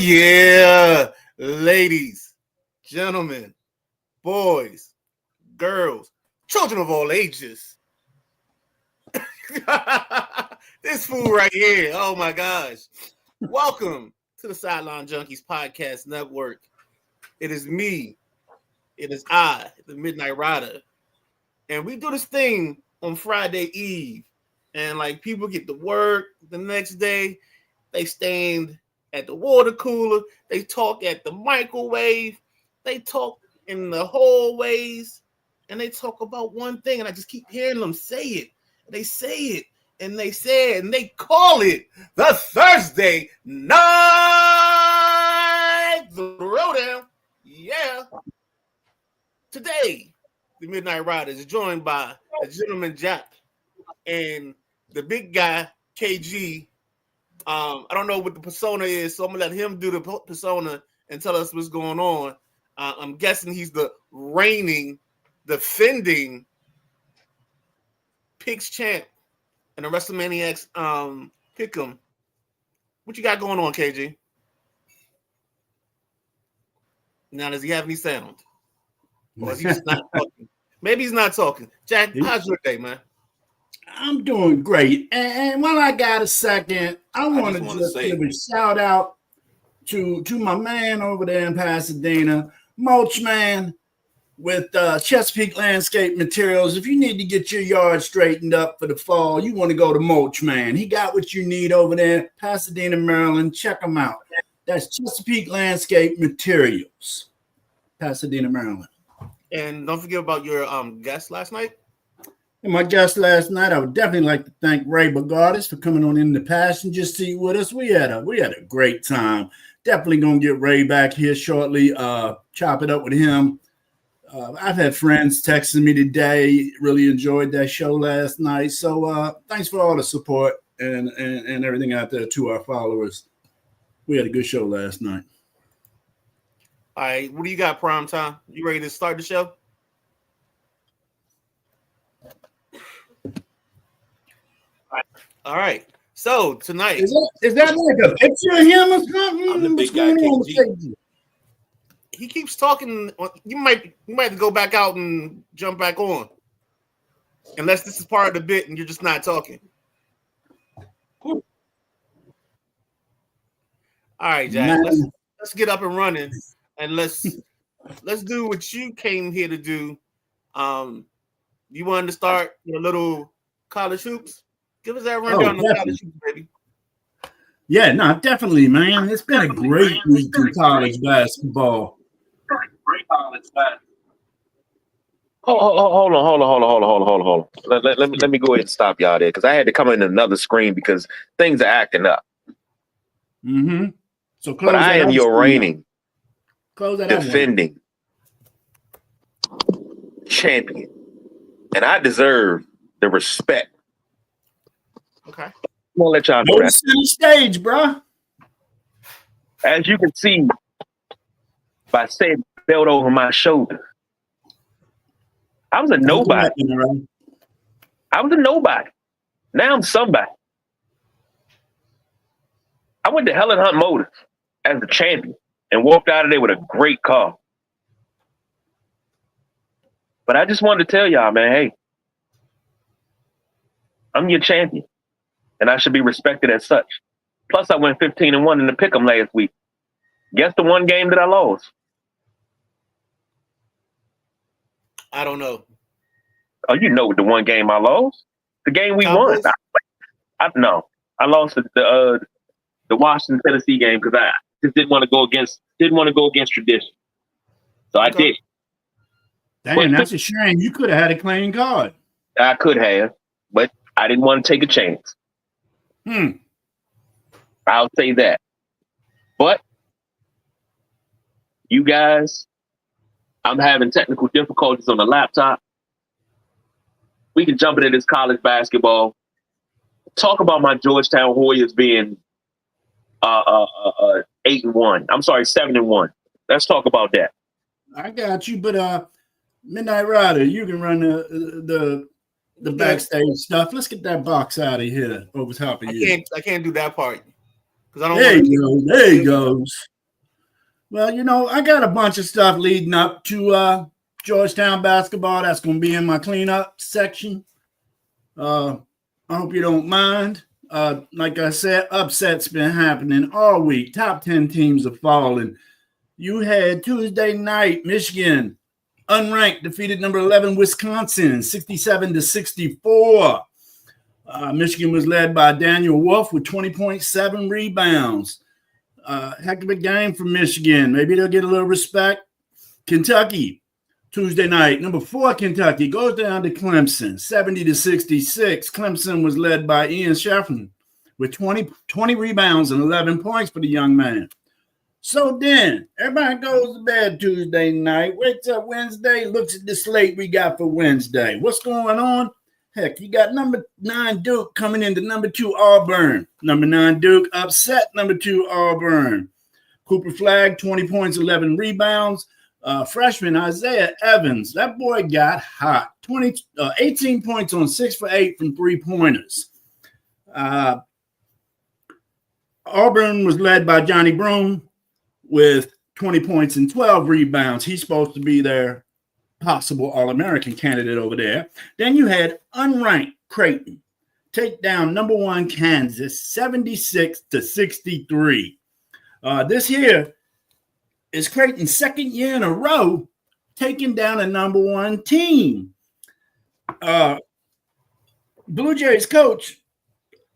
Yeah, ladies, gentlemen, boys, girls, children of all ages. This fool right here. Oh my gosh. Welcome to the Sideline Junkies Podcast Network. It is me. It is I, the Midnight Rider. And we do this thing on Friday Eve. And like people get to work the next day, they stand at the water cooler, they talk at the microwave, they talk in the hallways, and they talk about one thing. And I just keep hearing them say it. They say it, and they say it, and they call it the Thursday Night Throwdown. Yeah. Today, the Midnight Riders is joined by the gentleman Jack and the big guy KG. I don't know what the persona is, so I'm gonna let him do the persona and tell us what's going on. I'm guessing he's the reigning, defending Picks champ and the WrestleManiacs pick him. What you got going on, KG? Now, does he have any sound? Or is he just not talking? Maybe he's not talking. Jack, how's your day, man? I'm doing great. And while I got a second, I want to just give a shout out to my man over there in Pasadena, Mulch Man with Chesapeake Landscape Materials. If you need to get your yard straightened up for the fall, you want to go to Mulch Man. He got what you need over there, Pasadena, Maryland. Check him out. That's Chesapeake Landscape Materials, Pasadena, Maryland. And don't forget about your guest last night. And my guest last night, I would definitely like to thank Ray Bogardis for coming on in the passenger seat with us. We had a great time. Definitely gonna get Ray back here shortly. Chop it up with him. I've had friends texting me today. Really enjoyed that show last night. So thanks for all the support and everything out there to our followers. We had a good show last night. All right, what do you got, Prime Time? You ready to start the show? All right. So tonight is that like a picture of him or something? I'm the big guy, KG. He keeps talking. You might have to go back out and jump back on, unless this is part of the bit and you're just not talking. All right, Jack. Let's get up and running, and let's do what you came here to do. You wanted to start your little college hoops. Give us that rundown on college hoops, baby. Yeah, no, definitely, man. It's been a great week in college basketball. Great college basketball. Hold on. Let me go ahead and stop y'all there because I had to come in another screen because things are acting up. Mm-hmm. So, but I am your reigning, defending champion, and I deserve the respect. Okay. I'm gonna let y'all know that. Center stage, bro. As you can see by saying belt over my shoulder, I was a nobody. Now I'm somebody. I went to Helen Hunt Motors as a champion and walked out of there with a great car. But I just wanted to tell y'all, man, hey, I'm your champion. And I should be respected as such. Plus, I went 15-1 in the pick'em last week. Guess the one game that I lost? I don't know. Oh, you know the one game I lost? The game we won. I lost the Washington Tennessee game because I just didn't want to go against tradition. So I did. Damn, that's a shame. You could have had a clean card. I could have, but I didn't want to take a chance. I'll say that. But you guys, I'm having technical difficulties on the laptop. We can jump into this college basketball. Talk about my Georgetown Warriors being 8-1. I'm sorry, 7-1. Let's talk about that. I got you, but Midnight Rider, you can run the backstage stuff. Let's get that box out of here over top of you. I can't do that part because I don't. There he goes. Well, I got a bunch of stuff leading up to Georgetown basketball. That's going to be in my cleanup section. I hope you don't mind. Like I said, upsets been happening all week. Top 10 teams are falling. You had Tuesday night, Michigan, unranked, defeated number 11, Wisconsin, 67-64. Michigan was led by Daniel Wolf with 20.7 rebounds. Heck of a game for Michigan. Maybe they'll get a little respect. Kentucky, Tuesday night, number 4 Kentucky goes down to Clemson, 70-66. Clemson was led by Ian Shefflin with 20 rebounds and 11 points for the young man. So then, everybody goes to bed Tuesday night, wakes up Wednesday, looks at the slate we got for Wednesday. What's going on? Heck, you got number 9 Duke coming into number 2 Auburn. Number 9 Duke upset number 2 Auburn. Cooper Flagg, 20 points, 11 rebounds. Freshman Isaiah Evans, that boy got hot. 18 points on 6 for 8 from 3-pointers. Auburn was led by Johnny Broome with 20 points and 12 rebounds. He's supposed to be their possible All-American candidate over there. Then you had unranked Creighton take down number 1 Kansas, 76-63. This year is Creighton's second year in a row taking down a number 1 team. Blue Jays coach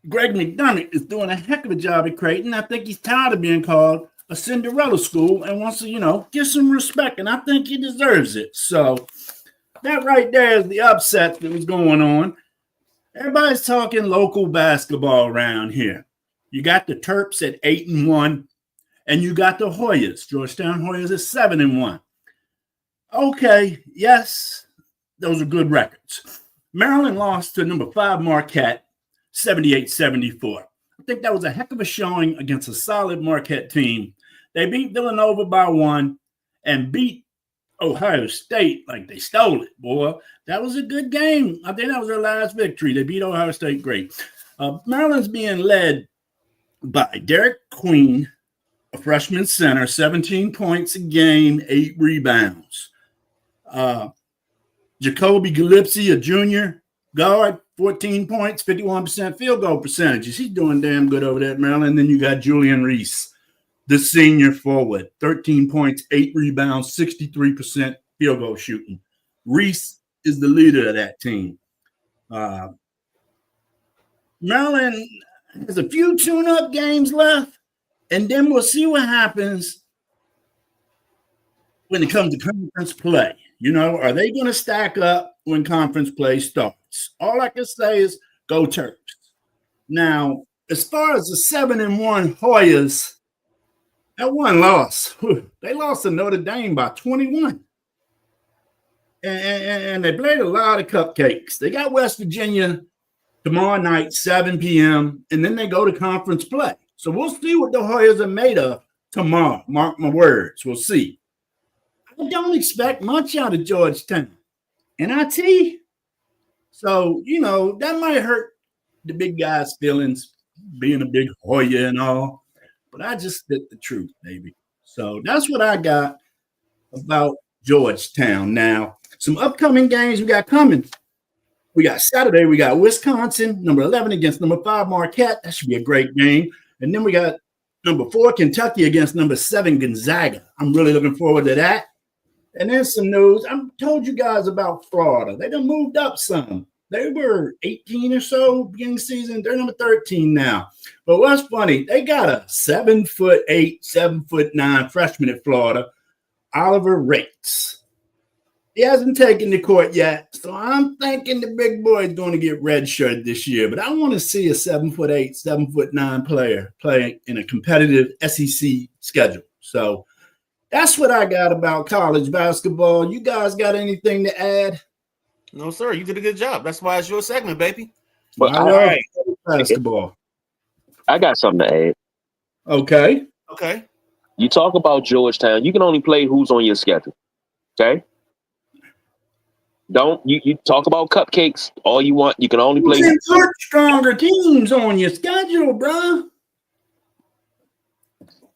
Greg McDermott is doing a heck of a job at Creighton. I think he's tired of being called a Cinderella school and wants to, get some respect, and I think he deserves it. So that right there is the upset that was going on. Everybody's talking local basketball around here. You got the Terps at 8-1, and you got the Hoyas. Georgetown Hoyas at 7-1. Okay, yes, those are good records. Maryland lost to number 5 Marquette, 78-74. I think that was a heck of a showing against a solid Marquette team. They beat Villanova by 1 and beat Ohio State like they stole it, boy. That was a good game. I think that was their last victory. They beat Ohio State great. Maryland's being led by Derek Queen, a freshman center, 17 points a game, 8 rebounds. Jacoby Gillespie, a junior guard, 14 points, 51% field goal percentages. He's doing damn good over there at Maryland. Then you got Julian Reese, the senior forward, 13 points, 8 rebounds, 63% field goal shooting. Reese is the leader of that team. Maryland has a few tune-up games left, and then we'll see what happens when it comes to conference play. Are they going to stack up when conference play starts? All I can say is go Terps. Now, as far as the 7-1 Hoyas, that one loss, they lost to Notre Dame by 21. And they played a lot of cupcakes. They got West Virginia tomorrow night, 7 p.m., and then they go to conference play. So we'll see what the Hoyas are made of tomorrow. Mark my words. We'll see. I don't expect much out of Georgetown. NIT. So, that might hurt the big guy's feelings, being a big Hoya and all. But I just spit the truth, baby. So that's what I got about Georgetown. Now, some upcoming games we got coming. We got Saturday, we got Wisconsin, number 11 against number 5 Marquette. That should be a great game. And then we got number 4 Kentucky against number 7 Gonzaga. I'm really looking forward to that. And then some news. I told you guys about Florida. They done moved up some. They were 18 or so beginning of the season. They're number 13 now. But what's funny, they got a 7'8", 7'9" freshman at Florida, Oliver Rates. He hasn't taken the court yet, so I'm thinking the big boy is going to get redshirted this year. But I want to see a 7'8", 7'9" player play in a competitive SEC schedule. So that's what I got about college basketball. You guys got anything to add? No, sir. You did a good job. That's why it's your segment, baby. But all right. Basketball. I got something to add. Okay. You talk about Georgetown. You can only play who's on your schedule. Okay? Don't you talk about cupcakes all you want. You can only play stronger teams on your schedule, bro.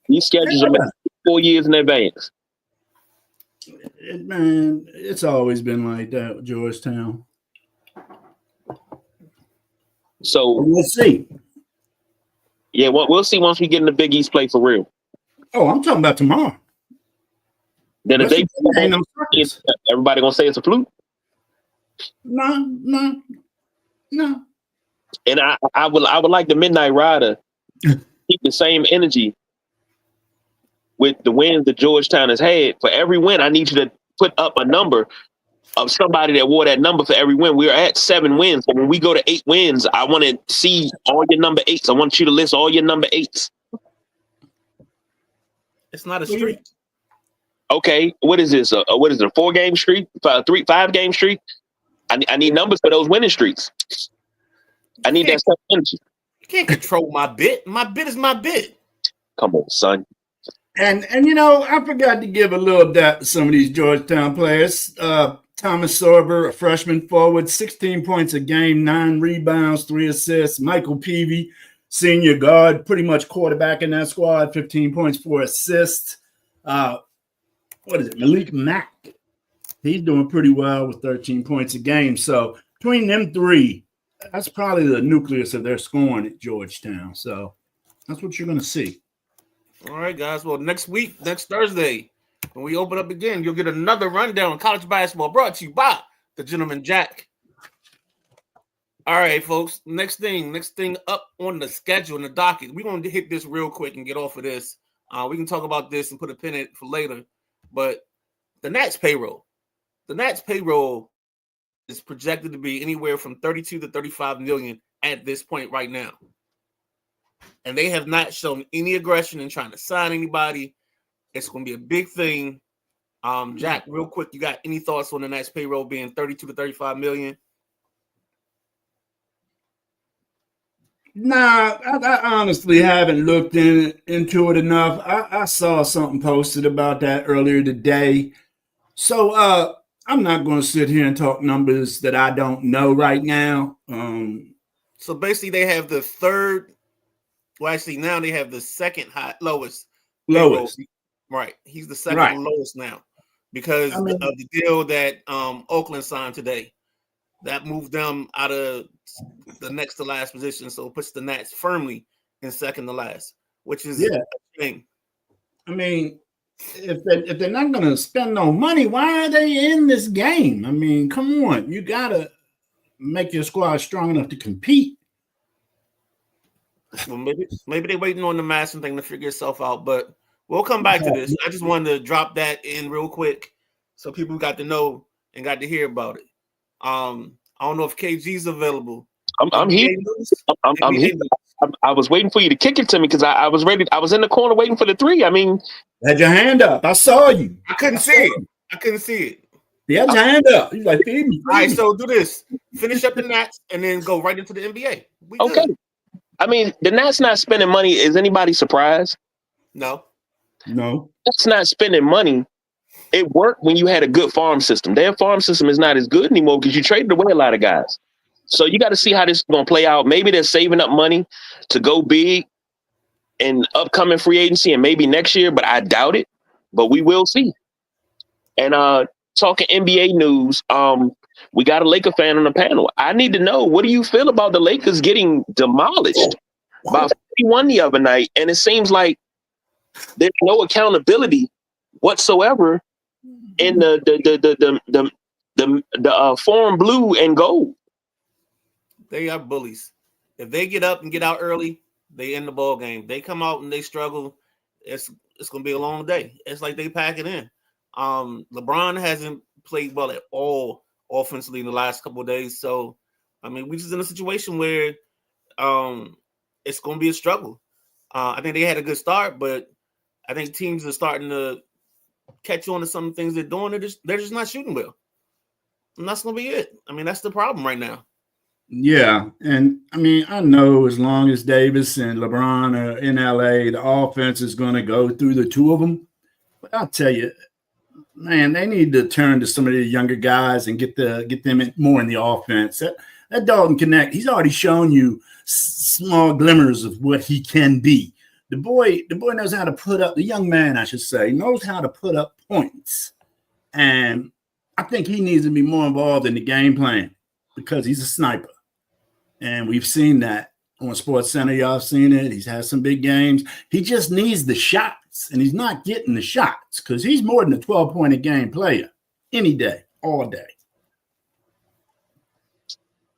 These schedules are made. 4 years in advance. Man, it's always been like that with Georgetown. So we'll see. Yeah, we'll see once we get in the Big East play for real. Oh, I'm talking about tomorrow. Then if everybody gonna say it's a fluke. No. And I would like the Midnight Rider keep the same energy with the wins that Georgetown has had. For every win, I need you to put up a number of somebody that wore that number for every win. We're at 7 wins. But when we go to 8 wins, I want to see all your number 8s. I want you to list all your number 8s. It's not a streak. Okay, what is this? What is it? A 4-game streak? 5-game streak? I need numbers for those winning streaks. I need that stuff energy. You can't control my bid. My bid is my bid. Come on, son. And I forgot to give a little dap to some of these Georgetown players. Thomas Sorber, a freshman forward, 16 points a game, 9 rebounds, 3 assists. Michael Peavy, senior guard, pretty much quarterback in that squad, 15 points, 4 assists. What is it? Malik Mack. He's doing pretty well with 13 points a game. So between them 3, that's probably the nucleus of their scoring at Georgetown. So that's what you're going to see. All right, guys. Well, next Thursday, when we open up again, you'll get another rundown on college basketball brought to you by the Gentleman Jack. All right, folks. Next thing up on the schedule and the docket. We're going to hit this real quick and get off of this. We can talk about this and put a pin in it for later. But the Nats payroll. The Nats payroll is projected to be anywhere from 32 to 35 million at this point right now. And they have not shown any aggression in trying to sign anybody. It's going to be a big thing. Jack, real quick, you got any thoughts on the Nats payroll being 32 to 35 million? Nah, I honestly haven't looked into it enough. I saw something posted about that earlier today. So I'm not going to sit here and talk numbers that I don't know right now. So basically they have the third, well, actually now they have the second lowest. Right. He's the second lowest now because of the deal that Oakland signed today. That moved them out of the next to last position, so it puts the Nats firmly in second to last, which is a thing. I mean, if they're not going to spend no money, why are they in this game? I mean, come on, you got to make your squad strong enough to compete. Well, maybe they're waiting on the Madison thing to figure itself out, but we'll come back to this. I just wanted to drop that in real quick so people got to know and got to hear about it. I don't know if KG's available. I'm here. I'm here. I was waiting for you to kick it to me because I was ready. I was in the corner waiting for the 3. I mean, had your hand up. I saw you. I couldn't see it. You had your hand up. He's like, feed me. All right, so do this. Finish up the Nats and then go right into the NBA. Okay. I mean, the Nats not spending money. Is anybody surprised? No. That's not spending money. It worked when you had a good farm system. Their farm system is not as good anymore because you traded away a lot of guys. So you got to see how this is going to play out. Maybe they're saving up money to go big in upcoming free agency and maybe next year, but I doubt it. But we will see. And talking NBA news, we got a Laker fan on the panel. I need to know, what do you feel about the Lakers getting demolished by 41 the other night? And it seems like there's no accountability whatsoever in the foreign blue and gold. They are bullies. If they get up and get out early, they end the ball game. They come out and they struggle. It's gonna be a long day. It's like they pack it in. LeBron hasn't played well at all offensively in the last couple of days. So, I mean, we're just in a situation where it's gonna be a struggle. I think they had a good start, but I think teams are starting to catch on to some things they're doing. They're just not shooting well. And that's going to be it. I mean, that's the problem right now. Yeah. And I mean, I know as long as Davis and LeBron are in LA, the offense is going to go through the 2 of them. But I'll tell you, man, they need to turn to some of the younger guys and get them more in the offense. That Dalton Connect, he's already shown you small glimmers of what he can be. the boy knows how to put up. The young man, I should say, knows how to put up points, and I think he needs to be more involved in the game plan because he's a sniper, and we've seen that on Sports Center. Y'all seen it. He's had some big games. He just needs the shots, and he's not getting the shots because he's more than a 12-point a game player any day, all day.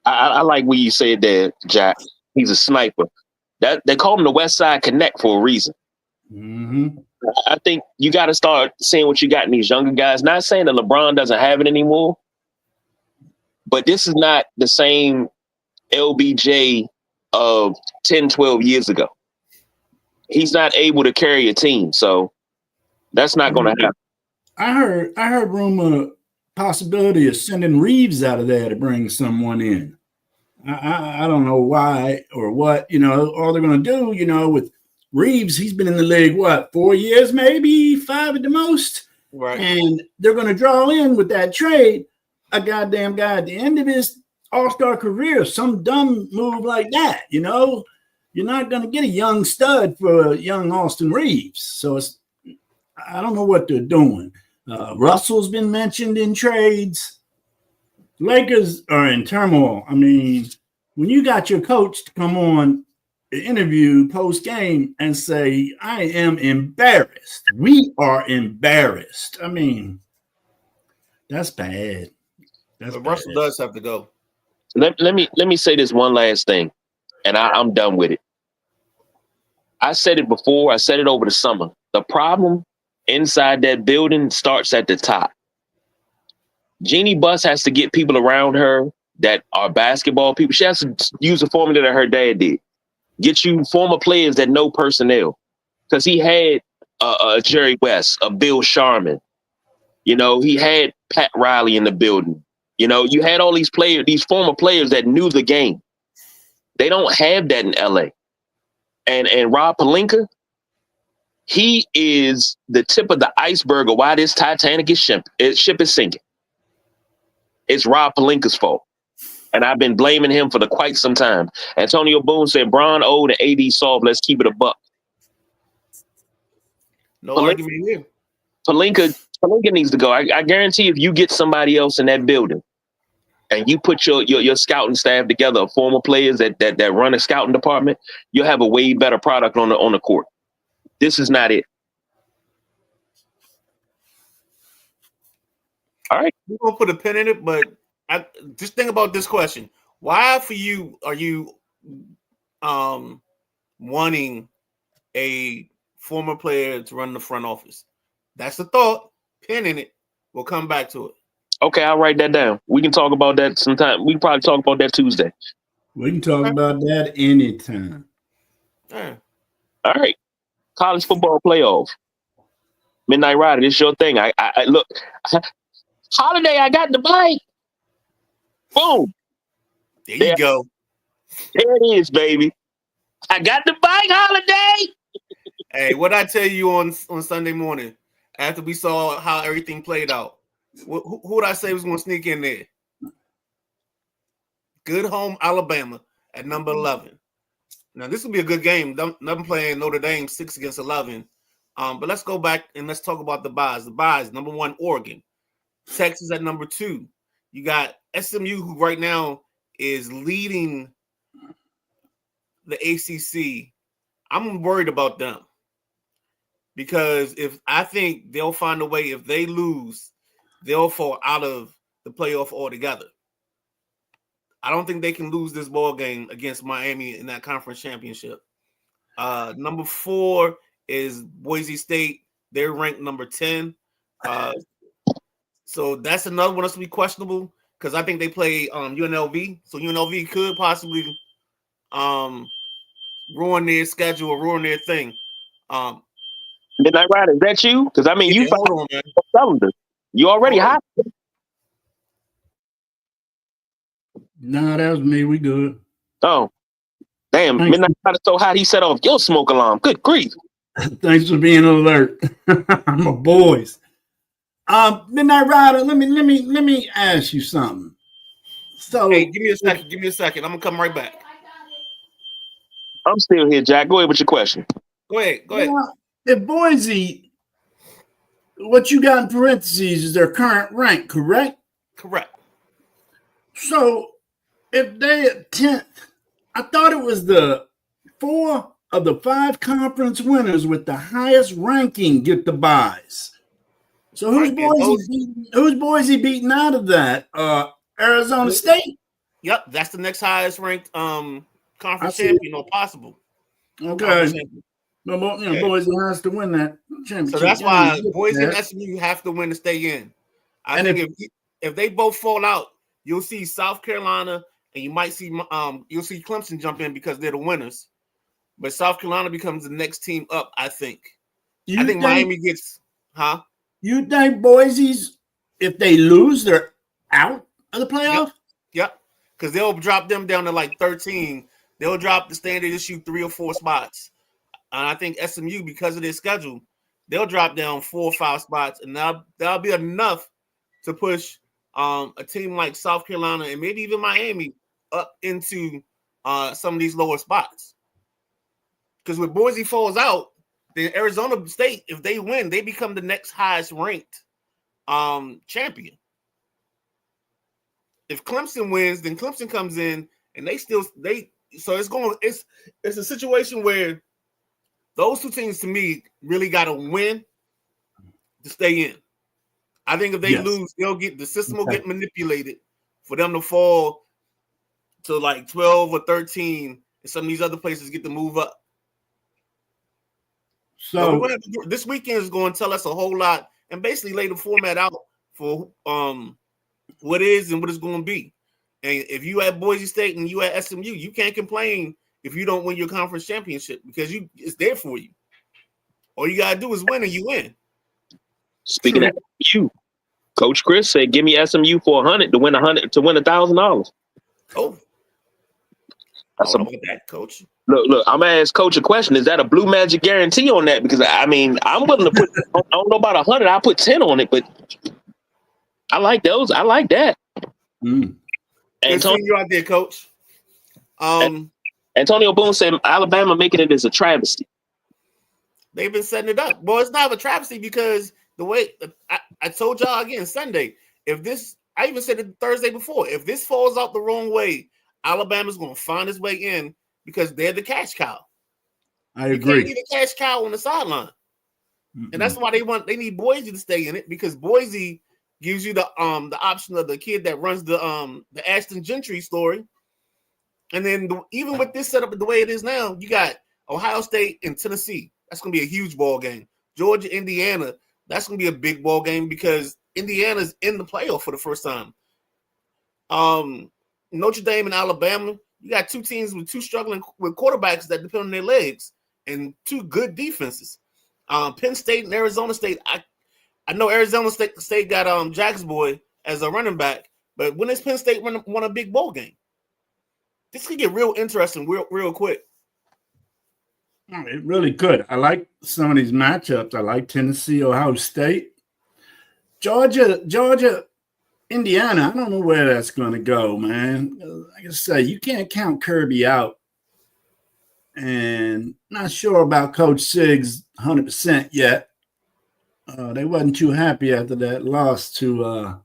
I like what you said there, Jack. He's a sniper. That they call him the West Side Connect for a reason. Mm-hmm. I think you got to start seeing what you got in these younger guys. Not saying that LeBron doesn't have it anymore, but this is not the same LBJ of 10, 12 years ago. He's not able to carry a team, so that's not going to happen. I heard rumor possibility of sending Reeves out of there to bring someone in. I don't know why or what, all they're going to do, with Reeves, he's been in the league, 4 years, maybe 5 at the most. Right. And they're going to draw in with that trade a goddamn guy at the end of his all-star career, some dumb move like that, You're not going to get a young stud for young Austin Reeves. So I don't know what they're doing. Russell's been mentioned in trades. Lakers are in turmoil. I mean, when you got your coach to come on the interview post-game and say, I am embarrassed. We are embarrassed. I mean, that's bad. Russell does have to go. Let me say this one last thing, and I'm done with it. I said it before. I said it over the summer. The problem inside that building starts at the top. Jeannie Buss has to get people around her that are basketball people. She has to use the formula that her dad did. Get you former players that know personnel. Because he had a Jerry West, a Bill Sharman. He had Pat Riley in the building. You had all these players, these former players that knew the game. They don't have that in LA. And Rob Pelinka, he is the tip of the iceberg of why this Titanic ship is sinking. It's Rob Pelinka's fault. And I've been blaming him for quite some time. Antonio Boone said, Bron old and AD soft. Let's keep it a buck. No argument here. Pelinka needs to go. I guarantee if you get somebody else in that building and you put your scouting staff together, former players that run a scouting department, you'll have a way better product on the court. This is not it. All right. We're going to put a pin in it, but I just think about this question. Why for you are you wanting a former player to run the front office? That's the thought. Pin in it. We'll come back to it. Okay, I'll write that down. We can talk about that sometime. We can probably talk about that Tuesday. We can talk about that anytime. Yeah. All right. College football playoff. Midnight Rider, this is your thing. I look. Holiday, I got the bike. Boom. There you go. There it is, baby. I got the bike, Holiday. Hey, what I tell you on Sunday morning after we saw how everything played out? Who would I say was going to sneak in there? Good home Alabama at number 11. Now, this will be a good game. Them playing Notre Dame 6 against 11. But let's go back and let's talk about the buys. The buys, number 1, Oregon. Texas at number 2. You got SMU, who right now is leading the ACC. I'm worried about them because I think they'll find a way. If they lose, they'll fall out of the playoff altogether. I don't think they can lose this ball game against Miami in that conference championship. Number 4 is Boise State. They're ranked number 10. So that's another one that's to be questionable because I think they play UNLV. So UNLV could possibly ruin their schedule or ruin their thing. Midnight Rider, is that you? Because you hold on, man. You already hot. No, that was me. We good. Oh, damn. Midnight Rider so hot he set off your smoke alarm. Good grief. Thanks for being alert. My boys. Midnight Rider, let me ask you something. So hey, give me a second. I'm gonna come right back. I'm still here, Jack. Go ahead with your question. Go ahead. Now, if Boise, what you got in parentheses is their current rank, correct? Correct. So if they at 10th, I thought it was the 4 of the 5 conference winners with the highest ranking get the buys. So who's Boise beating out of that? Arizona State? Yep, that's the next highest ranked conference champion possible. Okay. Boise has to win that championship. So that's why Boise and SMU have to win to stay in. I think if they both fall out, you'll see South Carolina and you might see you'll see Clemson jump in because they're the winners. But South Carolina becomes the next team up, I think. I think Miami gets, You think Boise's, if they lose, they're out of the playoff? Yep. Because they'll drop them down to like 13. They'll drop the standard issue 3 or 4 spots. And I think SMU, because of their schedule, they'll drop down 4 or 5 spots. And that'll be enough to push a team like South Carolina and maybe even Miami up into some of these lower spots. Because when Boise falls out, then Arizona State, if they win, they become the next highest ranked champion. If Clemson wins, then Clemson comes in and so it's a situation where those 2 teams to me really got to win to stay in. I think if they lose, the system will get manipulated for them to fall to like 12 or 13, and some of these other places get to move up. So this weekend is going to tell us a whole lot and basically lay the format out for what is and what it's going to be. And if you at Boise State and you at SMU, you can't complain if you don't win your conference championship because it's there for you. All you gotta do is win and you win. Speaking of you, Coach Chris said, "Give me SMU for $100 to win $1,000." Oh, that's about that, Coach. Look, I'm gonna ask Coach a question. Is that a blue magic guarantee on that? Because I mean, I'm willing to put. I don't know about 100. I'll put 10 on it, but I like those. I like that. Good seeing you out there, Coach. Antonio Boone said Alabama making it is a travesty. They've been setting it up. Well, it's not a travesty because the way I told y'all again Sunday, I even said it Thursday before, if this falls out the wrong way, Alabama's going to find its way in because they're the cash cow. I agree. You can't be the cash cow on the sideline. And that's why they need Boise to stay in it because Boise gives you the option of the kid that runs the Ashton Gentry story. And then even with this setup the way it is now, you got Ohio State and Tennessee. That's going to be a huge ball game. Georgia, Indiana, that's going to be a big ball game because Indiana's in the playoff for the first time. Notre Dame and Alabama, you got 2 teams with 2 struggling with quarterbacks that depend on their legs and 2 good defenses. Penn State and Arizona State, I know Arizona State got Jack's boy as a running back, but when does Penn State won a big bowl game? This could get real interesting real quick. It really could. I like some of these matchups. I like Tennessee, Ohio State, Georgia, Indiana. I don't know where that's going to go, man. Like I say, you can't count Kirby out. And not sure about Coach Siggs 100% yet. They wasn't too happy after that loss to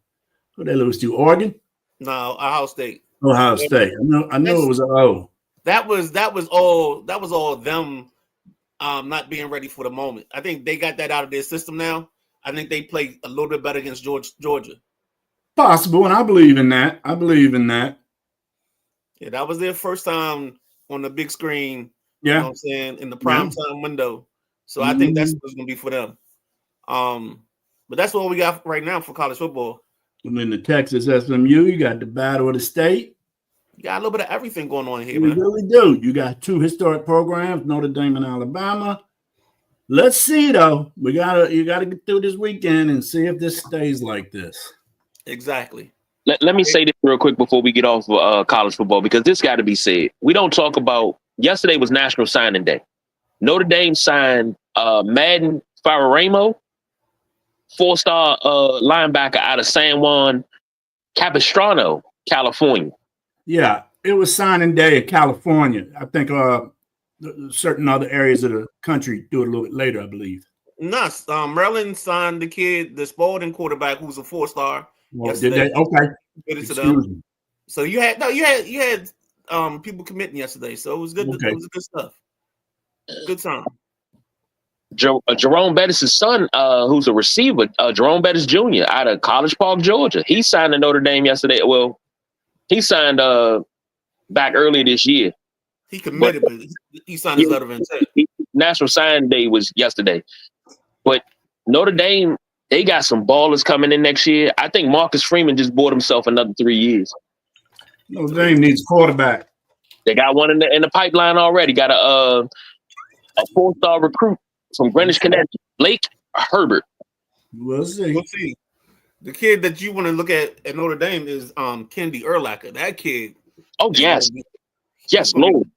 who they lose to? Oregon? No, Ohio State. Ohio State. I know it was an O. That was all them not being ready for the moment. I think they got that out of their system now. I think they play a little bit better against Georgia. Possible, and I believe in that. Yeah, that was their first time on the big screen. Yeah. You know what I'm saying? In the prime time window. So I think that's what's going to be for them. But that's what we got right now for college football. And then the Texas SMU, you got the Battle of the State. You got a little bit of everything going on here, man. You really do. You got 2 historic programs, Notre Dame and Alabama. Let's see, though. You gotta get through this weekend and see if this stays like this. Exactly. Let me say this real quick before we get off college football, because this got to be said. We don't talk about – yesterday was National Signing Day. Notre Dame signed Madden Fararamo, 4-star linebacker out of San Juan Capistrano, California. Yeah, it was signing day in California. I think certain other areas of the country do it a little bit later, I believe. Nuts. Maryland signed the kid, the Spalding quarterback, who's a 4-star. Well, did they? Okay. Excuse me. So you had people committing yesterday, so it was good. Okay. It was good stuff. Good time. Jerome Bettis' son, who's a receiver, Jerome Bettis Jr. out of College Park, Georgia. He signed to Notre Dame yesterday. Well, he signed back earlier this year. He committed, but he signed his letter of intent. National Signing Day was yesterday. But Notre Dame, they got some ballers coming in next year. I think Marcus Freeman just bought himself another 3 years. Notre Dame needs a quarterback. They got one in the pipeline already. Got a 4-star recruit from Greenwich, Connecticut, Blake Herbert. We'll see. The kid that you want to look at Notre Dame is Kendi Urlacher. That kid. Oh, yes. Yes, Lord.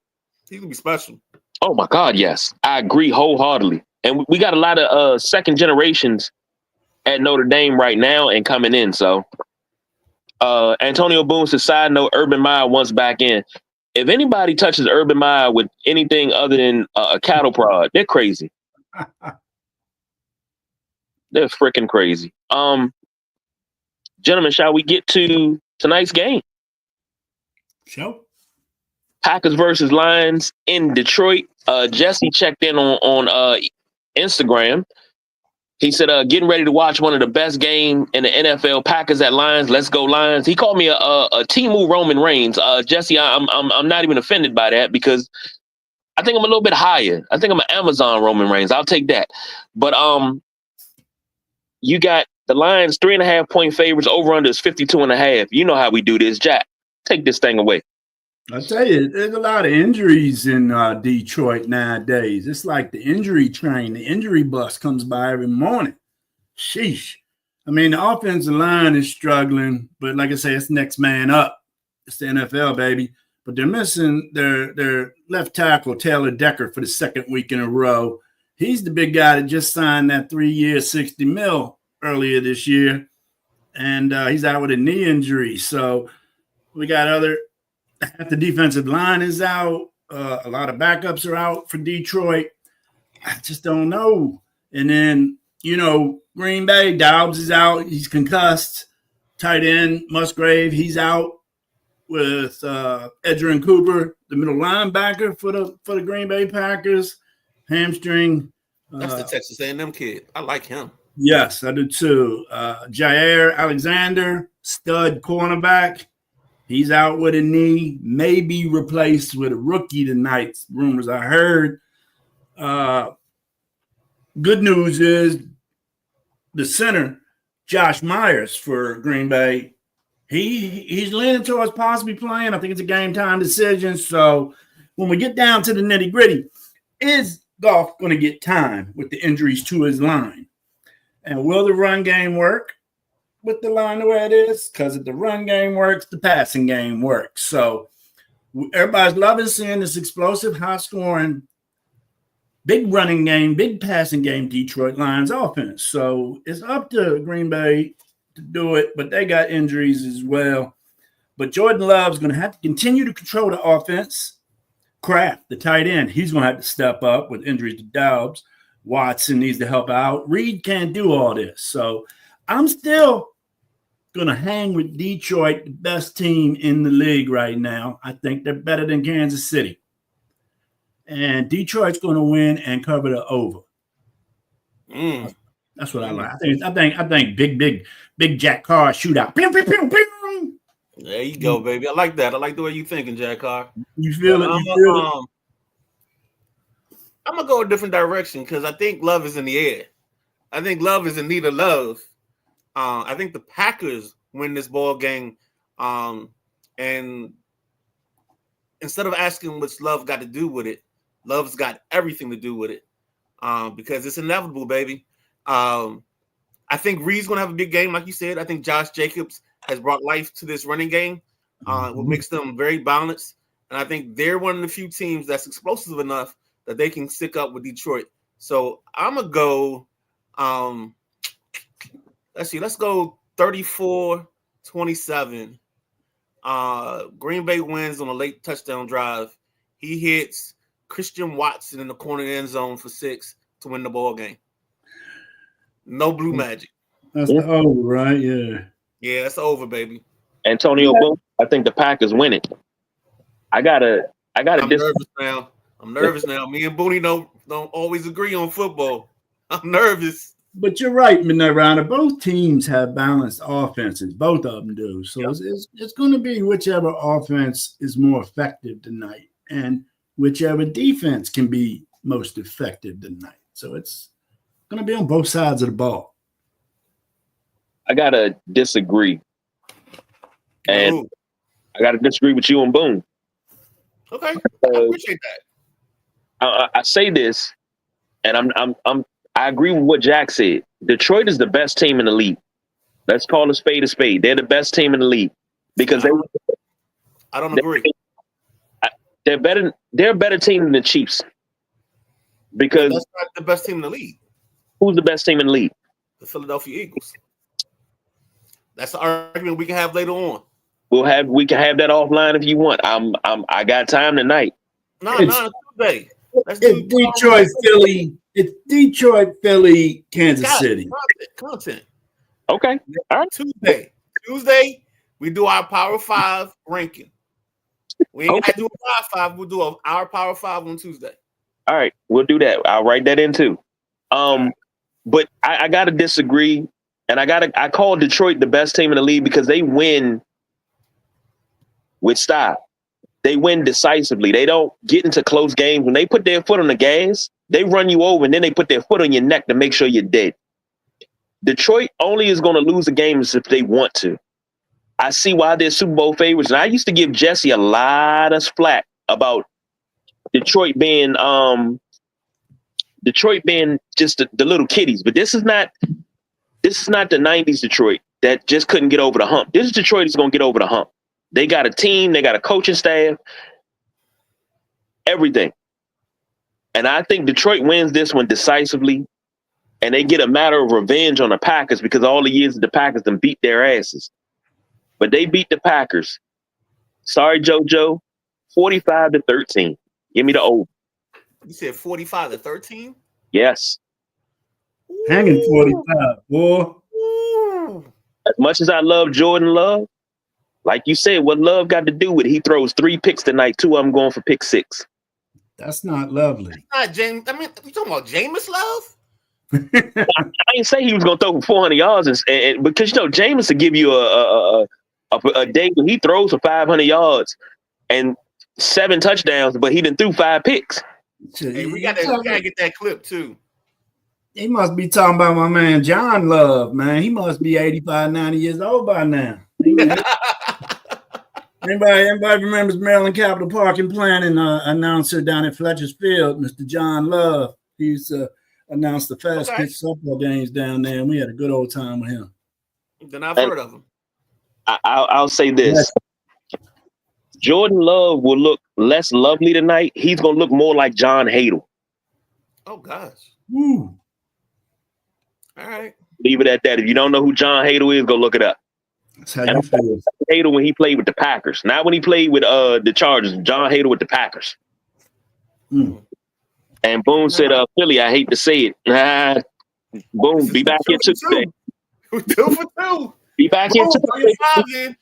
He's going to be special. Oh, my God, yes. I agree wholeheartedly. And we got a lot of second generations at Notre Dame right now and coming in. So Antonio Boone says, side note, Urban Meyer wants back in. If anybody touches Urban Meyer with anything other than a cattle prod, they're crazy. They're freaking crazy. Gentlemen, shall we get to tonight's game? Sure. Packers versus Lions in Detroit. Jesse checked in on Instagram. He said, getting ready to watch one of the best games in the NFL, Packers at Lions. Let's go Lions. He called me a Temu Roman Reigns. Jesse, I'm not even offended by that because I think I'm a little bit higher. I think I'm an Amazon Roman Reigns. I'll take that. But you got the Lions 3.5-point favorites. Over under is 52.5. You know how we do this. Jack, take this thing away. I tell you, there's a lot of injuries in Detroit nowadays. It's like the injury train, the injury bus comes by every morning. Sheesh. I mean, the offensive line is struggling, but like I say, it's next man up. It's the NFL, baby. But they're missing their left tackle, Taylor Decker, for the second week in a row. He's the big guy that just signed that 3-year, $60 million earlier this year. And he's out with a knee injury. So we got half the defensive line is out. A lot of backups are out for Detroit. I just don't know. And then, Green Bay, Dobbs is out. He's concussed. Tight end, Musgrave, he's out with Edgerrin Cooper, the middle linebacker for the Green Bay Packers. Hamstring. That's the Texas A&M kid. I like him. Yes, I do too. Jair Alexander, stud cornerback. He's out with a knee, may be replaced with a rookie tonight. Rumors I heard. Good news is the center, Josh Myers for Green Bay. He's leaning towards possibly playing. I think it's a game time decision. So when we get down to the nitty gritty, is Goff going to get time with the injuries to his line? And will the run game work with the line the way it is? Because if the run game works, the passing game works. So everybody's loving seeing this explosive, high-scoring, big running game, big passing game Detroit Lions offense. So it's up to Green Bay to do it, but they got injuries as well. But Jordan Love's going to have to continue to control the offense. Kraft, the tight end, he's going to have to step up with injuries to Dobbs. Watson needs to help out. Reed can't do all this. So I'm still going to hang with Detroit, the best team in the league right now. I think they're better than Kansas City. And Detroit's going to win and cover the over. That's what I like. I think big Jack Carr shootout. Pew, pew, pew, pew. There you go, baby. I like that. I like the way you're thinking, Jack Carr. You feel it? I'm going to go a different direction because I think Love is in the air. I think Love is in need of love. I think the Packers win this ball game. And instead of asking what's Love got to do with it, Love's got everything to do with it because it's inevitable, baby. I think Reed's going to have a big game, like you said. I think Josh Jacobs has brought life to this running game, what makes them very balanced. And I think they're one of the few teams that's explosive enough that they can stick up with Detroit. So I'm going to go, let's go 34-27. Green Bay wins on a late touchdown drive. He hits Christian Watson in the corner of the end zone for 6 to win the ball game. No blue magic. That's the over, right? Yeah. Yeah, that's over, baby. Antonio Boone, I think the Packers win it. I'm nervous now. Me and Booney don't always agree on football. I'm nervous. But you're right, Midnight Rider. Both teams have balanced offenses. Both of them do. So it's going to be whichever offense is more effective tonight and whichever defense can be most effective tonight. So it's going to be on both sides of the ball. I got to disagree. And I got to disagree with you and Boone. Okay. I appreciate that. I say this, and I agree with what Jack said. Detroit is the best team in the league. Let's call a spade a spade. They're the best team in the league because I don't agree. They're better. They're a better team than the Chiefs. Because that's not the best team in the league. Who's the best team in the league? The Philadelphia Eagles. That's the argument we can have later on. We can have that offline if you want. I got time tonight. No, Tuesday. It's Detroit, Philly. It's Detroit, Philly, Kansas City. Content. Okay. All right. Tuesday, we do our Power 5 ranking. We ain't got to do a Power 5. We'll do our Power 5 on Tuesday. All right. We'll do that. I'll write that in too. But I got to disagree. And I call Detroit the best team in the league because they win with style. They win decisively. They don't get into close games. When they put their foot on the gas, they run you over and then they put their foot on your neck to make sure you're dead. Detroit only is going to lose the games if they want to. I see why they're Super Bowl favorites. And I used to give Jesse a lot of flack about Detroit being just the little kiddies. But this is not the 90s Detroit that just couldn't get over the hump. This is Detroit is going to get over the hump. They got a team. They got a coaching staff. Everything. And I think Detroit wins this one decisively. And they get a matter of revenge on the Packers because all the years the Packers them beat their asses. But they beat the Packers. Sorry, JoJo. 45-13. Give me the over. You said 45-13? Yes. Hanging 45, boy. As much as I love Jordan Love, like you said, what Love got to do with it? He throws 3 picks tonight. 2 of them going for pick 6. That's not lovely. That's not James. I mean, you talking about Jameis Love? I didn't say he was going to throw for 400 yards, and because Jameis will give you a day when he throws for 500 yards and 7 touchdowns, but he didn't threw 5 picks. Hey, we gotta get that clip too. He must be talking about my man John Love, man. He must be 85, 90 years old by now. Anybody remembers Maryland Capital Park and Planning announcer down at Fletcher's Field, Mr. John Love? He's announced the fast pitch softball games down there, and we had a good old time with him. Then I've heard of him. I'll say this. Jordan Love will look less lovely tonight. He's going to look more like John Hadle. Oh, gosh. Woo. All right. Leave it at that. If you don't know who John Hadle is, go look it up. That's how you feel. Hadle when he played with the Packers. Not when he played with the Chargers. John Hadle with the Packers. Mm. And Boone said, Philly, I hate to say it. Boone, be back here Tuesday. 2 for 2. Be back here Tuesday.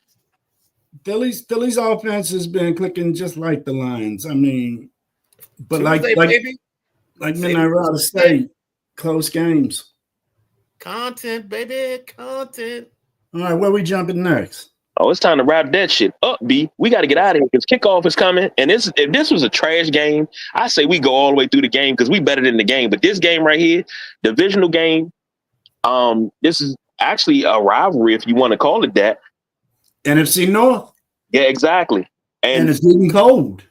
Philly's offense has been clicking just like the Lions. I mean, but Tuesday, like Midnight Rider State, close games. Content, baby, content. All right, where we jumping next? Oh, it's time to wrap that shit up, B. We got to get out of here because kickoff is coming. And if this was a trash game, I say we go all the way through the game because we better than the game. But this game right here, divisional game, this is actually a rivalry, if you want to call it that. NFC North. Yeah, exactly. And it's getting cold.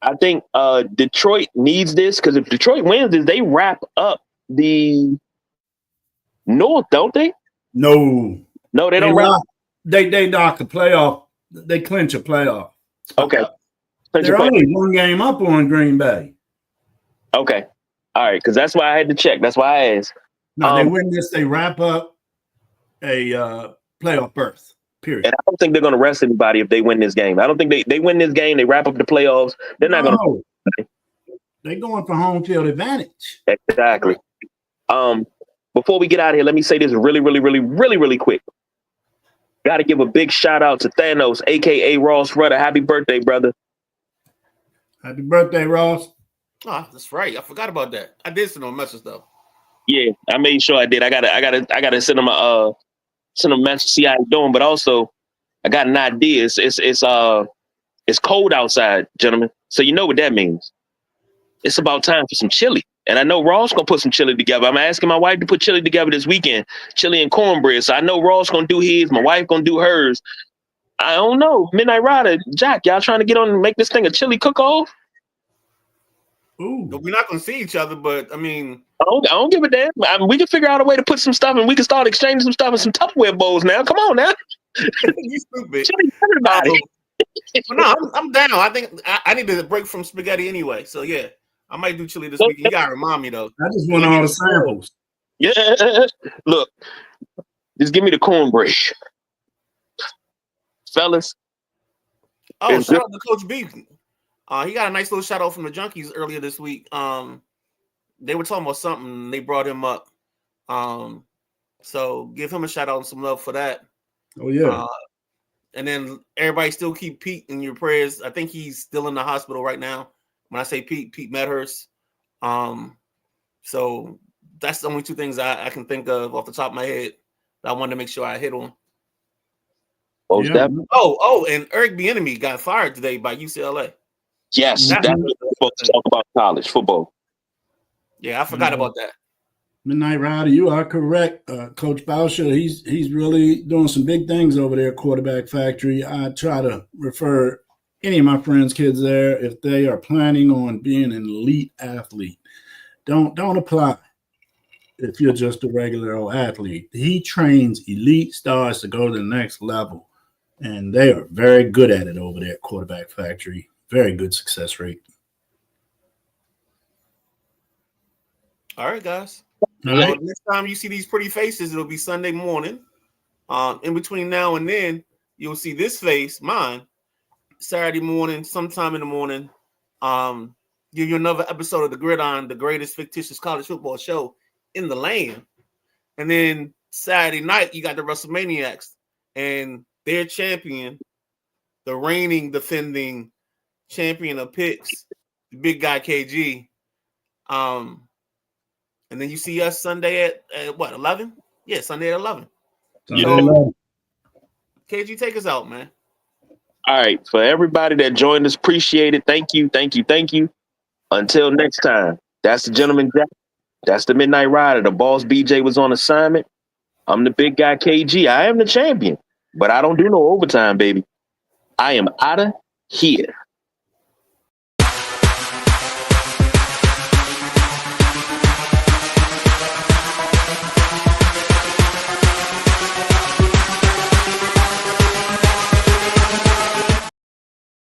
I think Detroit needs this because if Detroit wins this, they wrap up the North, don't they? No, they don't wrap. They knock a playoff. They clinch a playoff. Okay. They're only 1 game up on Green Bay. Okay. All right, because that's why I had to check. That's why I asked. No, they win this. They wrap up a playoff berth. Period. And I don't think they're going to rest anybody if they win this game. I don't think they win this game. They wrap up the playoffs. They're not going to. They're going for home field advantage. Exactly. Before we get out of here, let me say this really quick. Got to give a big shout out to Thanos, aka Ross Rudder. Happy birthday, brother! Happy birthday, Ross. Oh, that's right. I forgot about that. I did send him a message though. Yeah, I made sure I did. I gotta send him a message, see how he's doing. But also, I got an idea. It's cold outside, gentlemen. So you know what that means. It's about time for some chili. And I know Ross gonna put some chili together. I'm asking my wife to put chili together this weekend, chili and cornbread. So I know Ross gonna do his, my wife gonna do hers. I don't know. Midnight Rider, Jack, y'all trying to get on and make this thing a chili cook-off? Ooh. We're not gonna see each other, but I mean, I don't give a damn. I mean, we can figure out a way to put some stuff, and we can start exchanging some stuff in some Tupperware bowls now. Come on now. you stupid. Chili, everybody. But no, I'm down. I think I need to break from spaghetti anyway. So yeah, I might do chili this weekend. You gotta remind me though. I just want all the samples. Yeah. Look, just give me the cornbread. Fellas. Oh, shout out to Coach B. He got a nice little shout out from the Junkies earlier this week. They were talking about something. They brought him up. So give him a shout out and some love for that. Oh yeah. And then everybody still keep Pete in your prayers. I think he's still in the hospital right now. When I say Pete Medhurst. So that's the only two things I can think of off the top of my head that I wanted to make sure I hit on. Yeah. Oh, and Eric Bieniemy got fired today by UCLA. Yes, that's what we're supposed to talk about college football. Yeah, I forgot about that. Midnight Rider, you are correct. Coach Boucher, he's really doing some big things over there at Quarterback Factory. I try to refer any of my friends' kids there if they are planning on being an elite athlete. Don't apply if you're just a regular old athlete. He trains elite stars to go to the next level, and they are very good at it over there at Quarterback Factory. Very good success rate. All right, guys. All right. Next time you see these pretty faces, it'll be Sunday morning. In between now and then, you'll see this face, mine, Saturday morning, sometime in the morning. Give you another episode of The Gridiron, the greatest fictitious college football show in the land. And then Saturday night, you got the WrestleManiacs and their champion, the reigning, defending champion of picks, the big guy KG. And then you see us Sunday at what, 11? Yeah, Sunday at 11. So, KG, take us out, man. All right. For everybody that joined us, appreciate it. Thank you. Until next time, that's the Gentleman Jack. That's the Midnight Rider. The boss BJ was on assignment. I'm the big guy KG. I am the champion, but I don't do no overtime, baby. I am out of here.